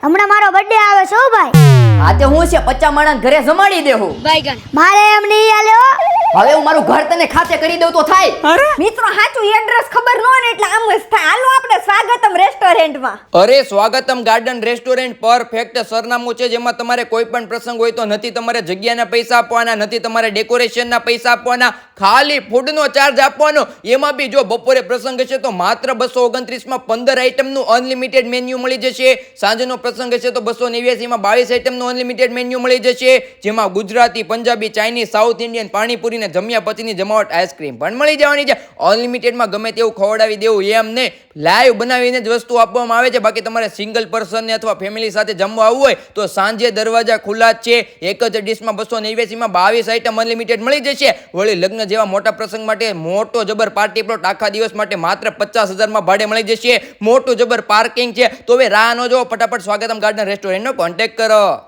હમણાં મારો બર્થડે આવે છે હો ભાઈ. આ તે હું છે 50 માણસ ઘરે જમાડી દેહું. મારે એમ નહીં હાલે હો. હવે હું મારું ઘર તને ખાતે કરી દઉં તો થાય. મિત્રો સાચું એડ્રેસ ખબર ન હોય ને એટલે આમ જ થાય. હાલો આપણે સ્વાગતમ રેસ્ટોરન્ટમાં. અરે સ્વાગતમ ગાર્ડન રેસ્ટોરન્ટ પરફેક્ટ સરનામું છે, જેમાં તમારે કોઈ પણ પ્રસંગ હોય તો નથી તમારે જગ્યાના પૈસા આપવાના, નથી તમારે ડેકોરેશનના પૈસા આપવાના, ખાલી ફૂડનો ચાર્જ આપવાનો. એમાં બી જો બપોરે પ્રસંગ હશે તો માત્ર 229 માં 15 આઈટમનું અનલિમિટેડ મેન્યુ મળી જશે. સાંજનો પ્રસંગ હશે તો 289 માં 22 આઈટમનું અનલિમિટેડ મેન્યુ મળી જશે, જેમાં Gujarati, Punjabi, Chinese, south Indian, panipuri ને જમ્યા પછીની જમાવટ આઈસ્ક્રીમ પણ મળી જવાની છે. અનલિમિટેડમાં ગમે તેવું ખવડાવી દેવું એમ નહીં, લાઈવ બનાવીને જ વસ્તુ આપવામાં આવે છે. બાકી તમારે સિંગલ પર્સનને અથવા ફેમિલી સાથે જમવા આવવું હોય તો સાંજે દરવાજા ખુલ્લા જ છે. એક જ ડિશમાં 289 માં 22 આઈટમ અનલિમિટેડ મળી જશે. વળી લગ્ન જેવા મોટા પ્રસંગ માટે મોટો જબર પાર્ટી પ્લોટ આખા દિવસ માટે માત્ર 50,000 માં ભાડે મળી જશે. મોટું જબર પાર્કિંગ છે. તો હવે રાહ ન જો, ફટાફટ સ્વાગતમ ગાર્ડન રેસ્ટોરન્ટનો કોન્ટેક્ટ કરો.